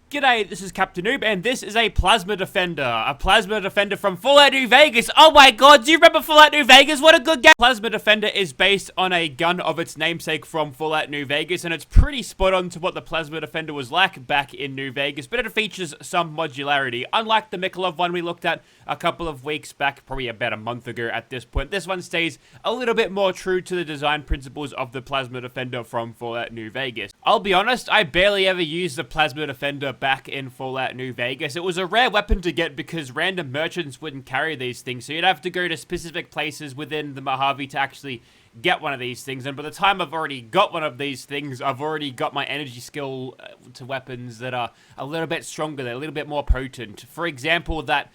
G'day, this is Captainoob, and this is a Plasma Defender. A Plasma Defender from Fallout New Vegas. Oh my god, do you remember Fallout New Vegas? What a good game! Plasma Defender is based on a gun of its namesake from Fallout New Vegas, and it's pretty spot on to what the Plasma Defender was like back in New Vegas, but it features some modularity. Unlike the Mikolov one we looked at a couple of weeks back, probably about a month ago at this point, this one stays a little bit more true to the design principles of the Plasma Defender from Fallout New Vegas. I'll be honest, I barely ever used the Plasma Defender back in Fallout New Vegas. It was a rare weapon to get because random merchants wouldn't carry these things, so you'd have to go to specific places within the Mojave to actually get one of these things, and by the time I've already got one of these things, I've already got my energy skill to weapons that are a little bit stronger, they're a little bit more potent. For example, that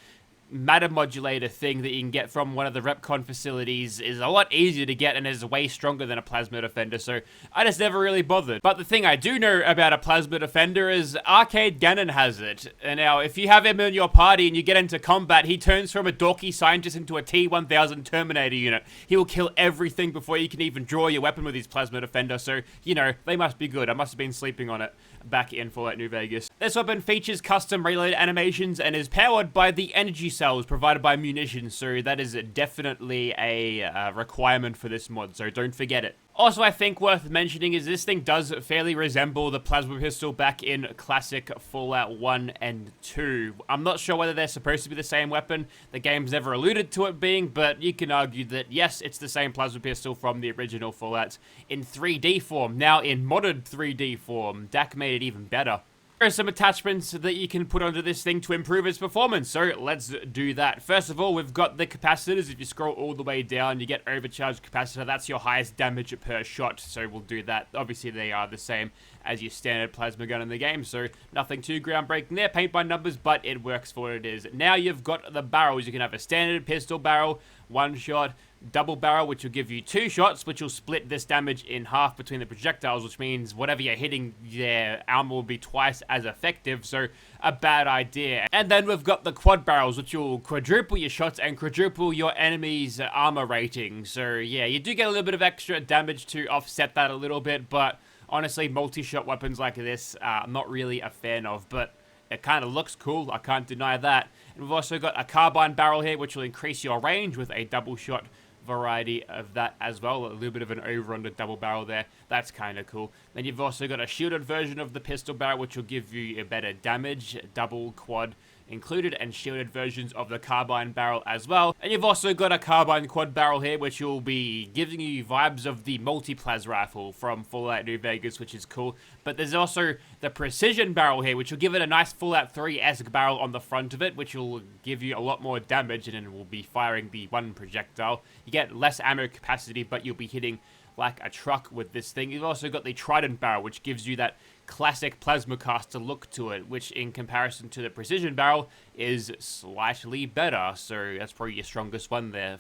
matter modulator thing that you can get from one of the Repcon facilities is a lot easier to get and is way stronger than a Plasma Defender, so I just never really bothered. But the thing I do know about a Plasma Defender is Arcade Gannon has it. And now, if you have him in your party and you get into combat, he turns from a dorky scientist into a T-1000 Terminator unit. He will kill everything before you can even draw your weapon with his Plasma Defender, so, you know, they must be good. I must have been sleeping on it back in Fallout New Vegas. This weapon features custom reload animations and is powered by the energy cells provided by munitions, so that is definitely a requirement for this mod, so don't forget it. Also, I think worth mentioning is this thing does fairly resemble the plasma pistol back in classic Fallout 1 and 2. I'm not sure whether they're supposed to be the same weapon. The game's never alluded to it being, but you can argue that yes, it's the same plasma pistol from the original Fallout in 3D form. Now in modded 3D form, Dak made it even better. There are some attachments that you can put onto this thing to improve its performance, so let's do that. First of all, we've got the capacitors. If you scroll all the way down, you get overcharged capacitor. That's your highest damage per shot, so we'll do that. Obviously, they are the same as your standard plasma gun in the game, so nothing too groundbreaking there. Paint by numbers, but it works for what it is. Now you've got the barrels. You can have a standard pistol barrel, one shot, double barrel, which will give you 2 shots, which will split this damage in half between the projectiles, which means whatever you're hitting, their armor will be twice as effective, so a bad idea. And then we've got the quad barrels, which will quadruple your shots and quadruple your enemy's armor rating. So yeah, you do get a little bit of extra damage to offset that a little bit, but honestly, multi-shot weapons like this, I'm not really a fan of, but it kind of looks cool, I can't deny that. And we've also got a carbine barrel here, which will increase your range with a double shot variety of that as well. A little bit of an over on the double barrel there. That's kind of cool. Then you've also got a shielded version of the pistol barrel, which will give you a better damage, double, quad included, and shielded versions of the carbine barrel as well. And you've also got a carbine quad barrel here, which will be giving you vibes of the multi-plas rifle from Fallout New Vegas, which is cool. But there's also the precision barrel here, which will give it a nice Fallout 3-esque barrel on the front of it, which will give you a lot more damage, and it will be firing the one projectile. You get less ammo capacity, but you'll be hitting like a truck with this thing. You've also got the Trident barrel, which gives you that classic plasma caster look to it, which in comparison to the precision barrel is slightly better. So that's probably your strongest one there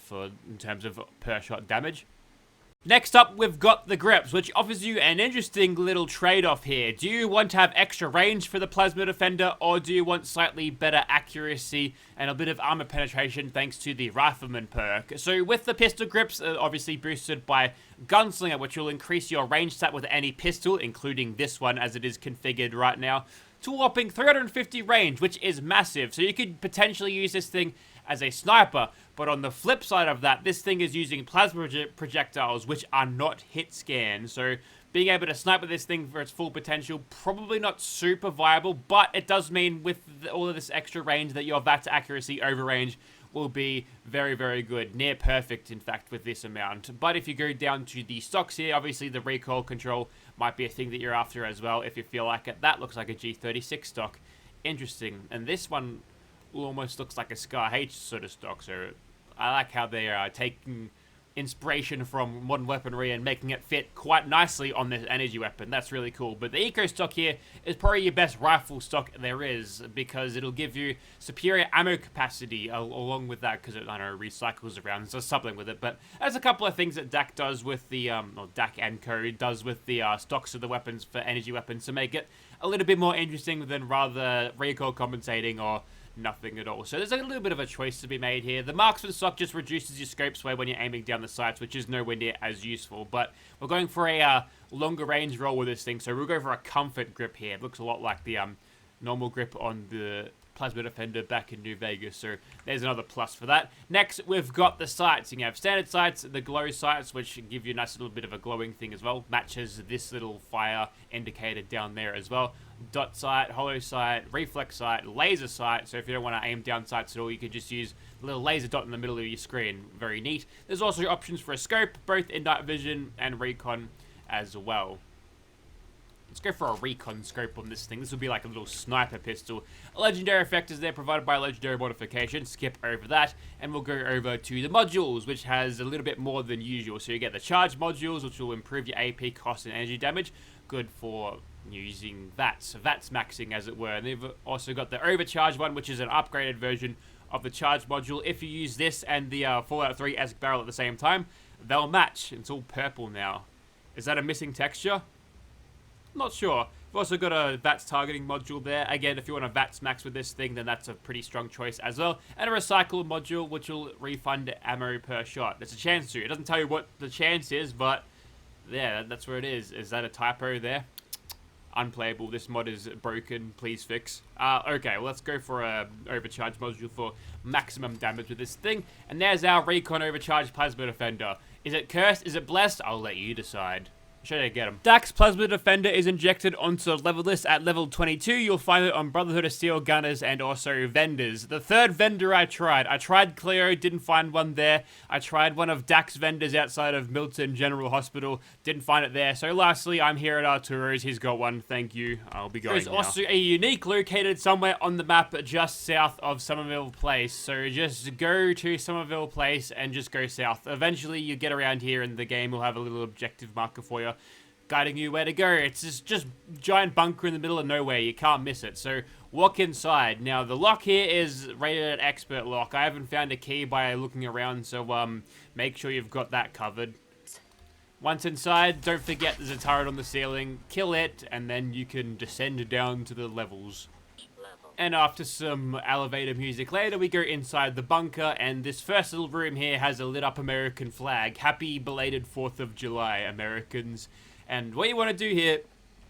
in terms of per shot damage. Next up, we've got the grips, which offers you an interesting little trade-off here. Do you want to have extra range for the Plasma Defender, or do you want slightly better accuracy and a bit of armor penetration thanks to the Rifleman perk? So with the pistol grips, obviously boosted by Gunslinger, which will increase your range stat with any pistol, including this one as it is configured right now, to a whopping 350 range, which is massive. So you could potentially use this thing as a sniper, but on the flip side of that, this thing is using plasma projectiles, which are not hit scan, so being able to snipe with this thing for its full potential, probably not super viable, but it does mean with all of this extra range that your VATS accuracy over range will be very, very good. Near perfect, in fact, with this amount. But if you go down to the stocks here, obviously the recoil control might be a thing that you're after as well, if you feel like it. That looks like a G36 stock. Interesting. And this one almost looks like a Scar H sort of stock, so I like how they are taking inspiration from modern weaponry and making it fit quite nicely on this energy weapon. That's really cool. But the eco stock here is probably your best rifle stock there is, because it'll give you superior ammo capacity along with that, because it, I don't know, recycles around, so something with it. But there's a couple of things that Dak does with the, or Dak and Co does with the stocks of the weapons for energy weapons to make it a little bit more interesting than rather recoil compensating or nothing at all. So there's a little bit of a choice to be made here. The marksman stock just reduces your scope sway when you're aiming down the sights, which is nowhere near as useful, but we're going for a longer range roll with this thing, so we'll go for a comfort grip here. It looks a lot like the normal grip on the Plasma Defender back in New Vegas, so there's another plus for that. Next, we've got the sights. You can have standard sights, the glow sights, which give you a nice little bit of a glowing thing as well. Matches this little fire indicator down there as well. Dot sight, hollow sight, reflex sight, laser sight. So if you don't want to aim down sights at all, you could just use a little laser dot in the middle of your screen. Very neat. There's also options for a scope, both in night vision and recon as well. Let's go for a recon scope on this thing. This will be like a little sniper pistol. A legendary effect is there provided by a legendary modification. Skip over that. And we'll go over to the modules, which has a little bit more than usual. So you get the charge modules, which will improve your AP cost and energy damage. Good for using VATS. So VATS maxing, as it were. And they've also got the overcharge one, which is an upgraded version of the charge module. If you use this and the Fallout 3 ESC barrel at the same time, they'll match. It's all purple now. Is that a missing texture? Not sure. We've also got a VATS targeting module there. Again, if you want a VATS max with this thing, then that's a pretty strong choice as well. And a recycle module, which will refund ammo per shot. There's a chance to. It doesn't tell you what the chance is, but yeah, that's where it is. Is that a typo there? Unplayable. This mod is broken. Please fix. Okay, well, let's go for a overcharge module for maximum damage with this thing. And there's our recon overcharge Plasma Defender. Is it cursed? Is it blessed? I'll let you decide. Should I get him? Dax Plasma Defender is injected onto the level list at level 22. You'll find it on Brotherhood of Steel Gunners and also vendors. The third vendor I tried Cleo, didn't find one there. I tried one of Dax vendors outside of Milton General Hospital, didn't find it there. So lastly, I'm here at Arturo's. He's got one. Thank you. I'll be going now. There's also a unique located somewhere on the map just south of Somerville Place. So just go to Somerville Place and just go south. Eventually, you get around here and the game will have a little objective marker for you, guiding you where to go. It's just giant bunker in the middle of nowhere. You can't miss it. So walk inside. Now the lock here is rated at expert lock. I haven't found a key by looking around, so make sure you've got that covered. Once inside, don't forget there's a turret on the ceiling. Kill it, and then you can descend down to the levels. And after some elevator music later, we go inside the bunker, and this first little room here has a lit up American flag. Happy belated 4th of July, Americans. And what you want to do here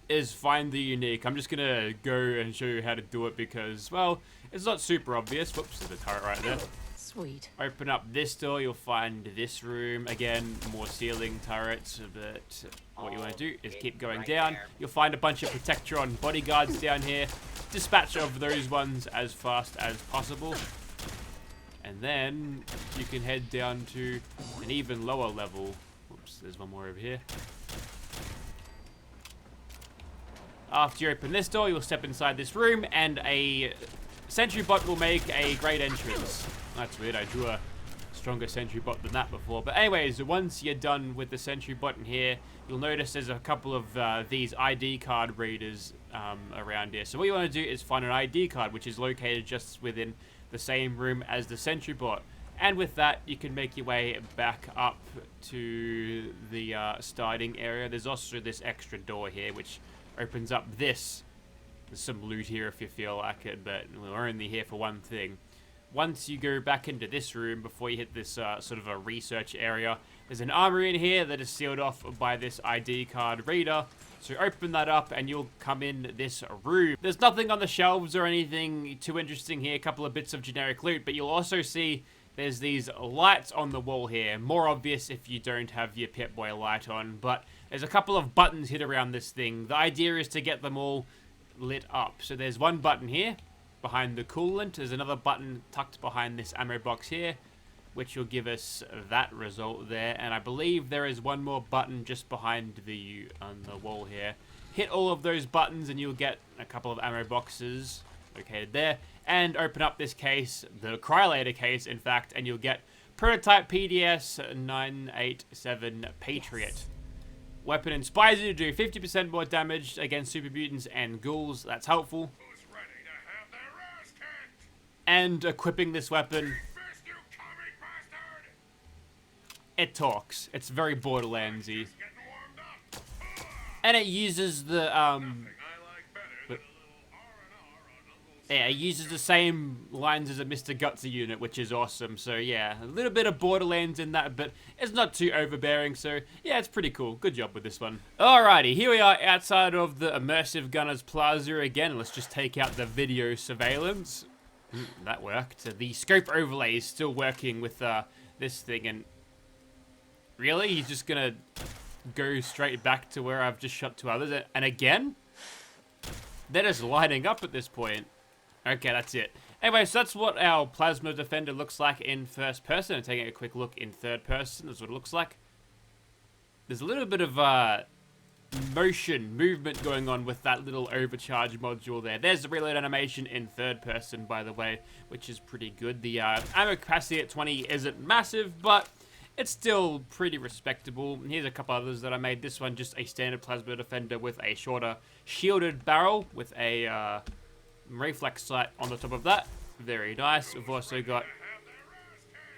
is find the unique. I'm just going to go and show you how to do it because, well, it's not super obvious. Whoops, there's a turret right there. Sweet. Open up this door, you'll find this room. Again, more ceiling turrets, but what you want to do is keep going down. You'll find a bunch of Protectron bodyguards down here. Dispatch of those ones as fast as possible. And then you can head down to an even lower level. Whoops, there's one more over here. After you open this door, you'll step inside this room, and a sentry bot will make a great entrance. That's weird, I drew a stronger sentry bot than that before. But anyways, once you're done with the sentry bot in here, you'll notice there's a couple of these ID card readers around here. So what you want to do is find an ID card, which is located just within the same room as the sentry bot. And with that, you can make your way back up to the starting area. There's also this extra door here, which opens up this. There's some loot here if you feel like it, but we're only here for one thing. Once you go back into this room, before you hit this sort of a research area, there's an armory in here that is sealed off by this ID card reader. So open that up and you'll come in this room. There's nothing on the shelves or anything too interesting here. A couple of bits of generic loot, but you'll also see there's these lights on the wall here. More obvious if you don't have your Pip-Boy light on, but there's a couple of buttons hid around this thing. The idea is to get them all lit up. So there's one button here behind the coolant. There's another button tucked behind this ammo box here, which will give us that result there. And I believe there is one more button just behind the on the wall here. Hit all of those buttons and you'll get a couple of ammo boxes located there. And open up this case, the Cryolator case, in fact, and you'll get Prototype PDS 987 Patriot. Weapon inspires you to do 50% more damage against super mutants and ghouls. That's helpful. And equipping this weapon, it talks. It's very Borderlandsy. And it uses the Yeah, it uses the same lines as a Mr. Gutsy unit, which is awesome. So yeah, a little bit of Borderlands in that, but it's not too overbearing. So yeah, it's pretty cool. Good job with this one. Alrighty, here we are outside of the Immersive Gunners Plaza again. Let's just take out the video surveillance. That worked. The scope overlay is still working with this thing, and really, he's just gonna go straight back to where I've just shot two others, and again, they're just lining up at this point. Okay, that's it. Anyway, so that's what our Plasma Defender looks like in first person. And taking a quick look in third person, that's what it looks like. There's a little bit of movement going on with that little overcharge module there. There's the reload animation in third person, by the way, which is pretty good. The ammo capacity at 20 isn't massive, but it's still pretty respectable. Here's a couple others that I made. This one, just a standard Plasma Defender with a shorter shielded barrel with a reflex sight on the top of that. Very nice. We've also got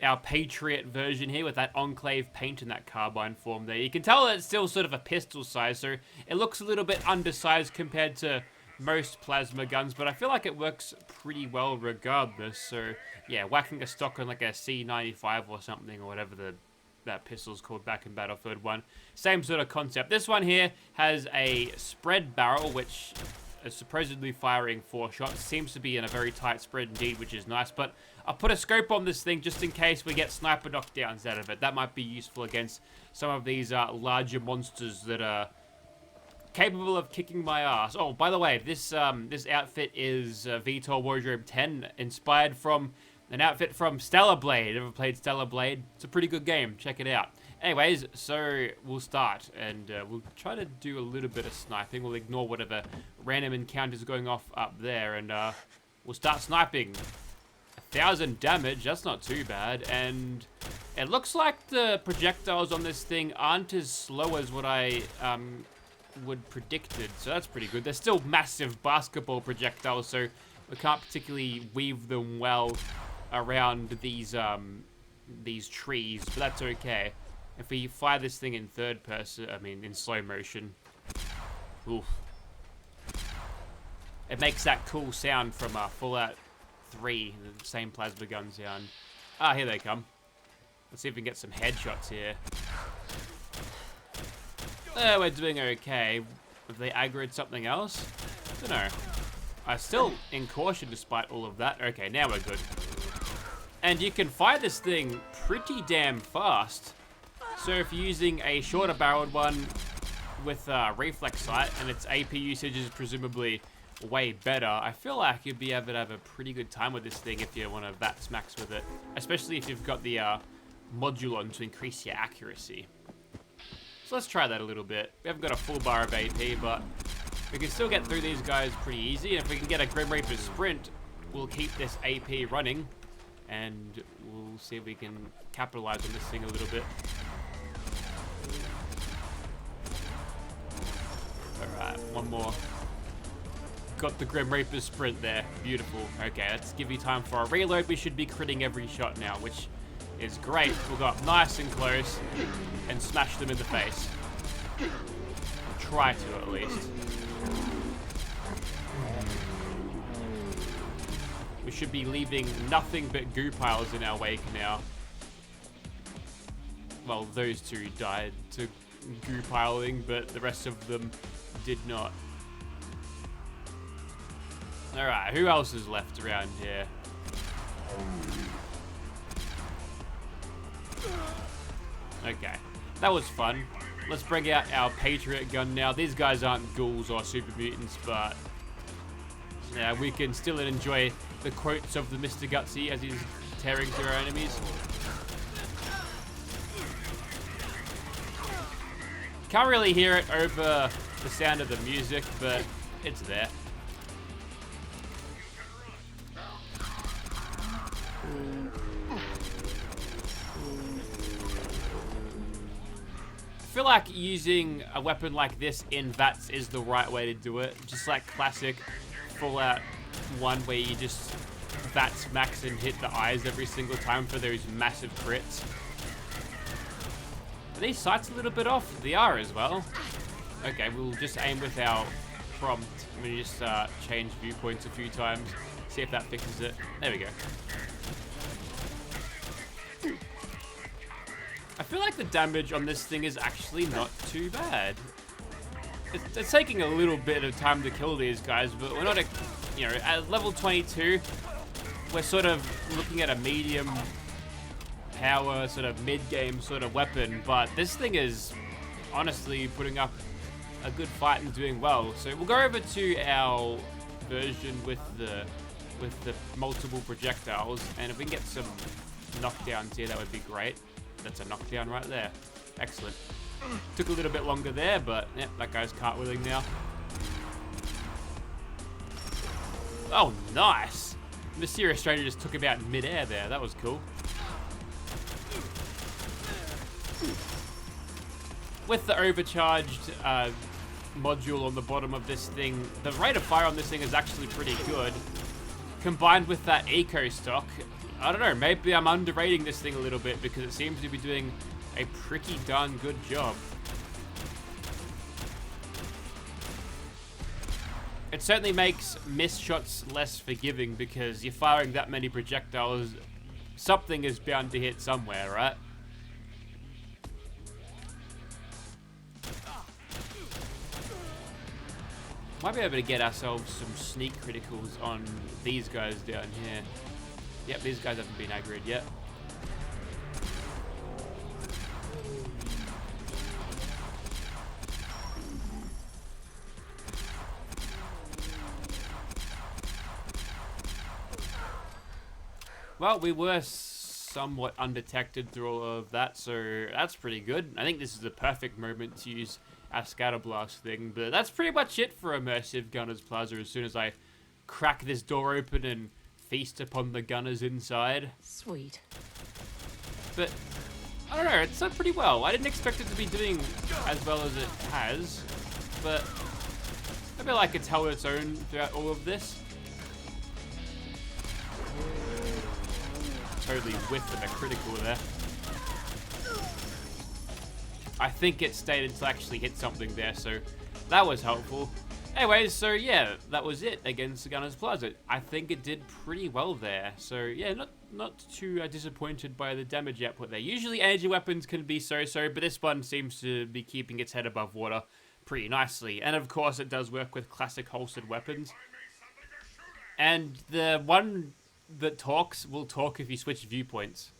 our Patriot version here with that Enclave paint and that carbine form there. You can tell that it's still sort of a pistol size, so it looks a little bit undersized compared to most plasma guns, but I feel like it works pretty well regardless. So yeah, whacking a stock on like a C95 or something, or whatever that pistol's called back in Battlefield 1. Same sort of concept. This one here has a spread barrel, which is supposedly firing 4 shots. Seems to be in a very tight spread indeed, which is nice. But I'll put a scope on this thing just in case we get sniper knockdowns out of it. That might be useful against some of these larger monsters that are capable of kicking my ass. Oh, by the way, this outfit is VTOL Wardrobe 10, inspired from an outfit from Stellar Blade. Ever played Stellar Blade? It's a pretty good game. Check it out. Anyways, so we'll start, and we'll try to do a little bit of sniping. We'll ignore whatever random encounters going off up there, and we'll start sniping. 1,000 damage, that's not too bad, and it looks like the projectiles on this thing aren't as slow as what I would predicted, so that's pretty good. They're still massive basketball projectiles, so we can't particularly weave them well around these trees, but that's okay. If we fire this thing in third person, I mean in slow motion, oof, it makes that cool sound from Fallout 3, the same plasma gun sound. Ah, here they come. Let's see if we can get some headshots here. We're doing okay. Have they aggroed something else? I don't know. I'm still in caution despite all of that. Okay, now we're good. And you can fire this thing pretty damn fast. So if you're using a shorter barreled one with reflex sight and its AP usage is presumably way better, I feel like you'd be able to have a pretty good time with this thing if you want to VAT smacks with it. Especially if you've got the module on to increase your accuracy. So let's try that a little bit. We haven't got a full bar of AP, but we can still get through these guys pretty easy. And if we can get a Grim Reaper sprint, we'll keep this AP running. And we'll see if we can capitalize on this thing a little bit. Alright, one more. Got the Grim Reaper sprint there. Beautiful. Okay, let's give you time for a reload. We should be critting every shot now, which is great. We'll go up nice and close and smash them in the face. Or try to, at least. We should be leaving nothing but goo piles in our wake now. Well, those two died to goo piling, but the rest of them did not. Alright, who else is left around here? Okay, that was fun. Let's bring out our Patriot gun now. These guys aren't ghouls or super mutants, but yeah, we can still enjoy the quotes of the Mr. Gutsy as he's tearing through our enemies. Can't really hear it over the sound of the music, but it's there. I feel like using a weapon like this in VATS is the right way to do it. Just like classic Fallout 1 where you just VATS max and hit the eyes every single time for those massive crits. Are these sights a little bit off? They are as well. Okay, we'll just aim with our prompt. Let me just change viewpoints a few times. See if that fixes it. There we go. I feel like the damage on this thing is actually not too bad. It's taking a little bit of time to kill these guys, but we're not, you know, at level 22, we're sort of looking at a medium power, sort of mid-game sort of weapon, but this thing is honestly putting up a good fight and doing well. So we'll go over to our version with the multiple projectiles, and if we can get some knockdowns here, that would be great. That's a knockdown right there. Excellent. Took a little bit longer there, but yeah, that guy's cartwheeling now. Oh, nice! Mysterious Stranger just took him out in mid-air there. That was cool. With the overcharged module on the bottom of this thing, the rate of fire on this thing is actually pretty good. Combined with that eco stock, I don't know, maybe I'm underrating this thing a little bit because it seems to be doing a pretty darn good job. It certainly makes missed shots less forgiving because you're firing that many projectiles, something is bound to hit somewhere, right? Might be able to get ourselves some sneak criticals on these guys down here. Yep, these guys haven't been aggroed yet. Well, we were somewhat undetected through all of that, so that's pretty good. I think this is the perfect moment to use our scatter blast thing, but that's pretty much it for Immersive Gunners Plaza as soon as I crack this door open and feast upon the gunners inside. Sweet. But I don't know, it's done pretty well. I didn't expect it to be doing as well as it has, but I feel like it's held its own throughout all of this. Totally whiffed at a critical there. I think it stayed until actually hit something there, so that was helpful. Anyways, so yeah, that was it against the Gunners Plaza. I think it did pretty well there. So yeah, not too disappointed by the damage output there. Usually energy weapons can be so-so, but this one seems to be keeping its head above water pretty nicely. And of course, it does work with classic holstered weapons. And the one that talks will talk if you switch viewpoints.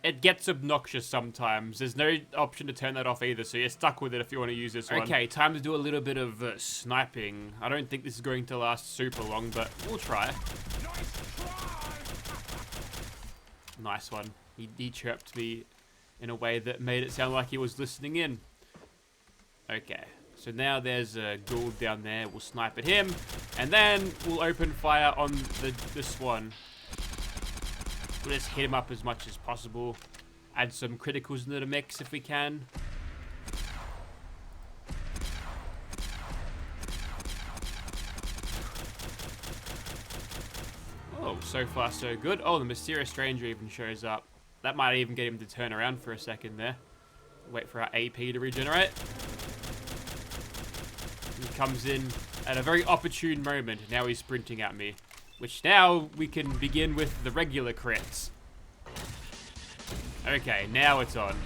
It gets obnoxious sometimes. There's no option to turn that off either, so you're stuck with it if you want to use this one. Okay, time to do a little bit of sniping. I don't think this is going to last super long, but we'll try. Nice one. He chirped me in a way that made it sound like he was listening in. Okay, so now there's a ghoul down there. We'll snipe at him, and then we'll open fire on the swan. We'll just hit him up as much as possible. Add some criticals into the mix if we can. Oh, so far so good. Oh, the Mysterious Stranger even shows up. That might even get him to turn around for a second there. Wait for our AP to regenerate. He comes in at a very opportune moment. Now he's sprinting at me. Which now we can begin with the regular crits. Okay, now it's on.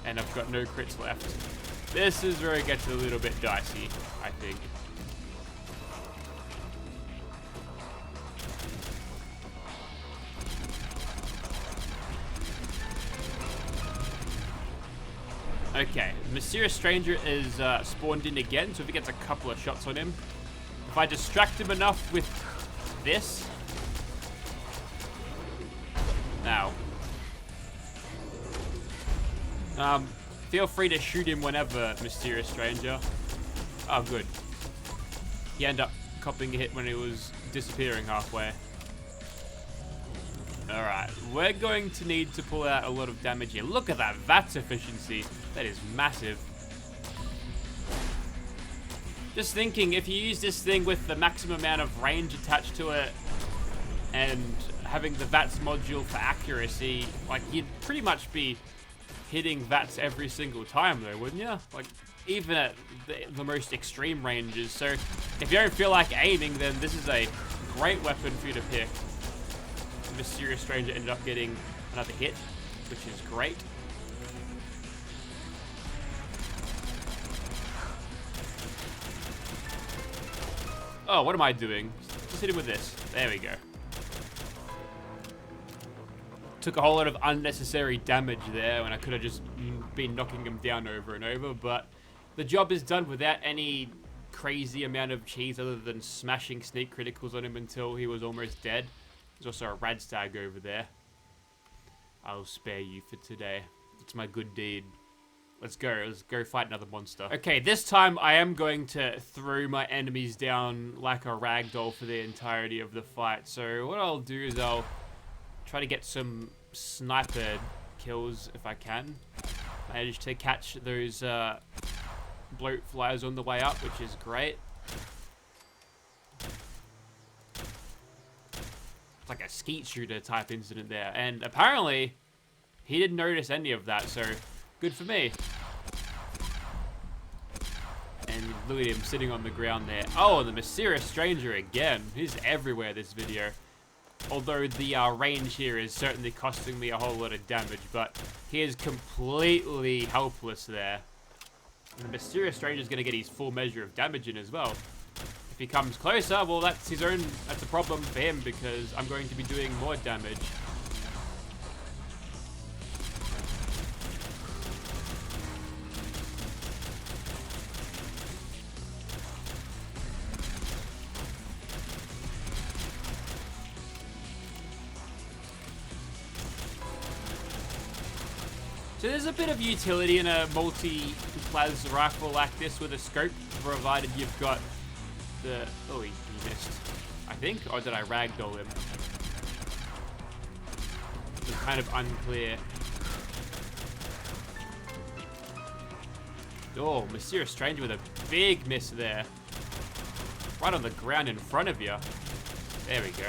And I've got no crits left. This is where it gets a little bit dicey, I think. Okay, Mysterious Stranger is spawned in again, so if he gets a couple of shots on him. If I distract him enough with this. Now. Feel free to shoot him whenever, Mysterious Stranger. Oh, good. He ended up copping a hit when he was disappearing halfway. Alright, we're going to need to pull out a lot of damage here. Look at that VATS efficiency. That is massive. Just thinking, if you use this thing with the maximum amount of range attached to it and having the VATS module for accuracy, like, you'd pretty much be hitting VATS every single time, though, wouldn't you? Like, even at the most extreme ranges. So, if you don't feel like aiming, then this is a great weapon for you to pick. The Mysterious Stranger ended up getting another hit, which is great. Oh, what am I doing? Just hit him with this. There we go. Took a whole lot of unnecessary damage there when I could have just been knocking him down over and over, but the job is done without any crazy amount of cheese other than smashing sneak criticals on him until he was almost dead. There's also a Radstag over there. I'll spare you for today. It's my good deed. Let's go fight another monster. Okay, this time I am going to throw my enemies down like a ragdoll for the entirety of the fight. So what I'll do is I'll try to get some sniper kills if I can. Managed to catch those bloat flies on the way up, which is great. It's like a skeet shooter type incident there. And apparently, he didn't notice any of that, so good for me. And look at him sitting on the ground there. Oh, the Mysterious Stranger again. He's everywhere this video. Although the range here is certainly costing me a whole lot of damage, but he is completely helpless there. And the Mysterious Stranger is going to get his full measure of damage in as well. If he comes closer, well, that's a problem for him because I'm going to be doing more damage. So there's a bit of utility in a multi-plas rifle like this with a scope, provided you've got the... Oh, he missed, I think. Or did I ragdoll him? It's kind of unclear. Oh, Mysterious Stranger with a big miss there. Right on the ground in front of you. There we go.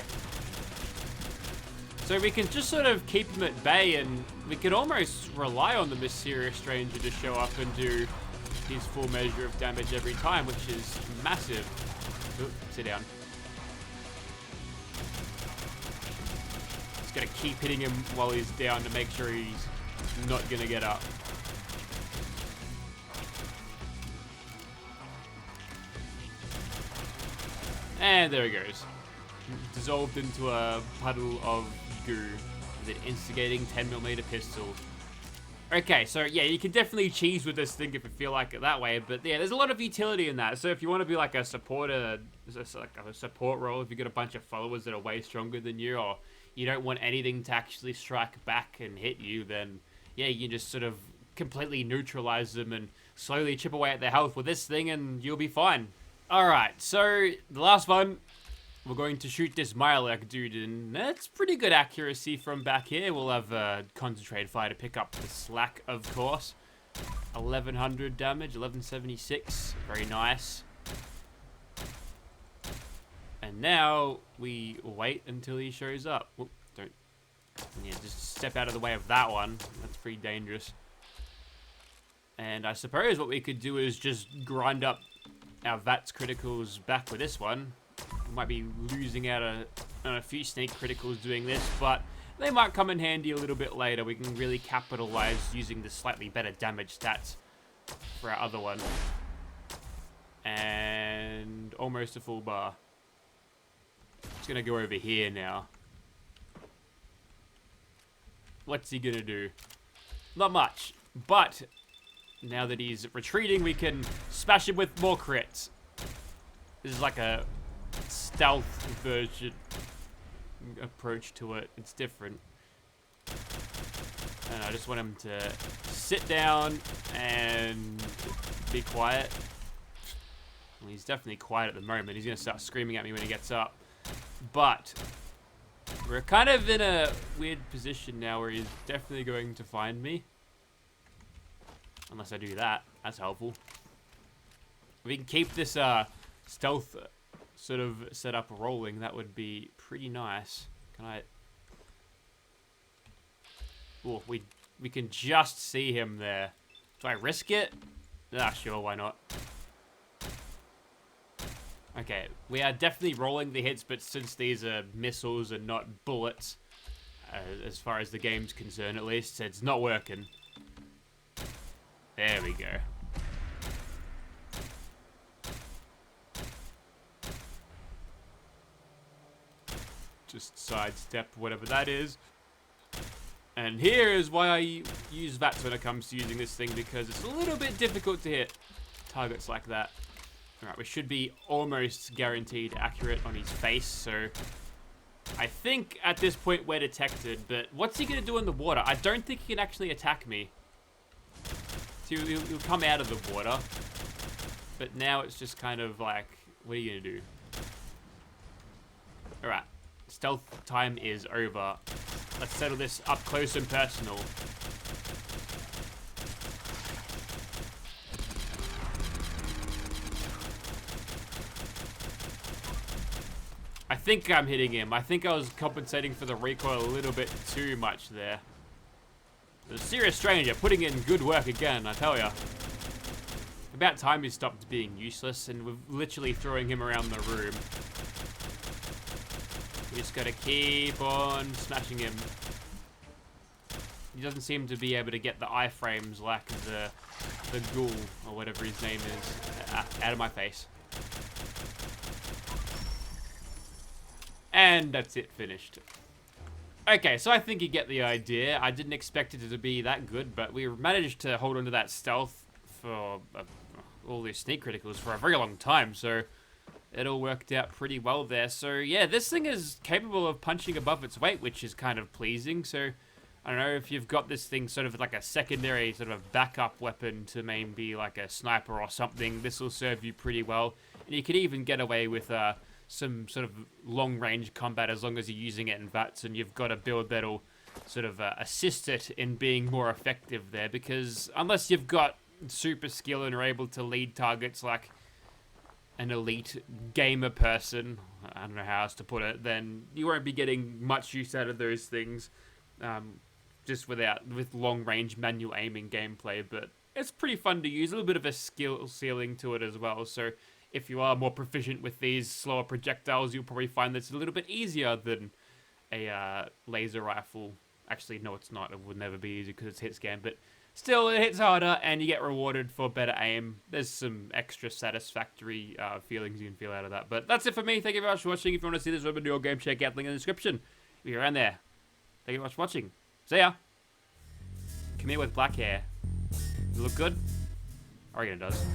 So we can just sort of keep him at bay, and we can almost rely on the Mysterious Stranger to show up and do his full measure of damage every time, which is massive. Ooh, sit down. Just gotta keep hitting him while he's down to make sure he's not gonna get up. And there he goes. Dissolved into a puddle of goo with an instigating 10mm pistol. Okay, so yeah, you can definitely cheese with this thing if you feel like it that way, but yeah, there's a lot of utility in that. So if you want to be like a supporter, like a support role, if you've got a bunch of followers that are way stronger than you, or you don't want anything to actually strike back and hit you, then yeah, you can just sort of completely neutralize them and slowly chip away at their health with this thing and you'll be fine. Alright, so the last one, we're going to shoot this Mirelurk dude, and that's pretty good accuracy from back here. We'll have a concentrated fire to pick up the slack, of course. 1100 damage, 1176, very nice. And now we wait until he shows up. Whoop, just step out of the way of that one. That's pretty dangerous. And I suppose what we could do is just grind up our VATS criticals back with this one. We might be losing out on a few sneak criticals doing this, but they might come in handy a little bit later. We can really capitalize using the slightly better damage stats for our other one. And almost a full bar. Just gonna go over here now. What's he gonna do? Not much, but now that he's retreating, we can smash him with more crits. This is like a stealth version approach to it. It's different. And I just want him to sit down and be quiet. Well, he's definitely quiet at the moment. He's going to start screaming at me when he gets up. But we're kind of in a weird position now where he's definitely going to find me. Unless I do that. That's helpful. If we can keep this stealth sort of set up rolling, that would be pretty nice. Can I Oh, we can just see him there. Do I risk it? Ah, sure, why not? Okay, we are definitely rolling the hits, but since these are missiles and not bullets, as far as the game's concerned at least, it's not working. There we go. Just sidestep whatever that is. And here is why I use VATS when it comes to using this thing, because it's a little bit difficult to hit targets like that. Alright, we should be almost guaranteed accurate on his face, so I think at this point we're detected, but what's he going to do in the water? I don't think he can actually attack me. So he'll come out of the water, but now it's just kind of like, what are you going to do? Alright, stealth time is over. Let's settle this up close and personal. I think I'm hitting him. I think I was compensating for the recoil a little bit too much there. The serious stranger putting in good work again, I tell ya. About time he stopped being useless, and we're literally throwing him around the room. We just gotta keep on smashing him. He doesn't seem to be able to get the iframes like the ghoul, or whatever his name is, out of my face. And that's it, finished. Okay, so I think you get the idea. I didn't expect it to be that good, but we managed to hold on to that stealth for all these sneak criticals for a very long time, so it all worked out pretty well there. So yeah, this thing is capable of punching above its weight, which is kind of pleasing. So I don't know if you've got this thing sort of like a secondary sort of backup weapon to maybe like a sniper or something, this will serve you pretty well. And you could even get away with some sort of long-range combat as long as you're using it in VATS, and you've got a build that'll sort of assist it in being more effective there, because unless you've got super skill and are able to lead targets like an elite gamer person, I don't know how else to put it, then you won't be getting much use out of those things just with long-range manual aiming gameplay. But it's pretty fun to use, a little bit of a skill ceiling to it as well, so if you are more proficient with these slower projectiles, you'll probably find this a little bit easier than a laser rifle. Actually, no, it's not. It would never be easy because it's hit scan, but still, it hits harder, and you get rewarded for better aim. There's some extra satisfactory feelings you can feel out of that. But that's it for me. Thank you very much for watching. If you want to see this weapon in your game, check out the link in the description. If you're around there, thank you very much for watching. See ya. Come here with black hair. You look good? I reckon it does.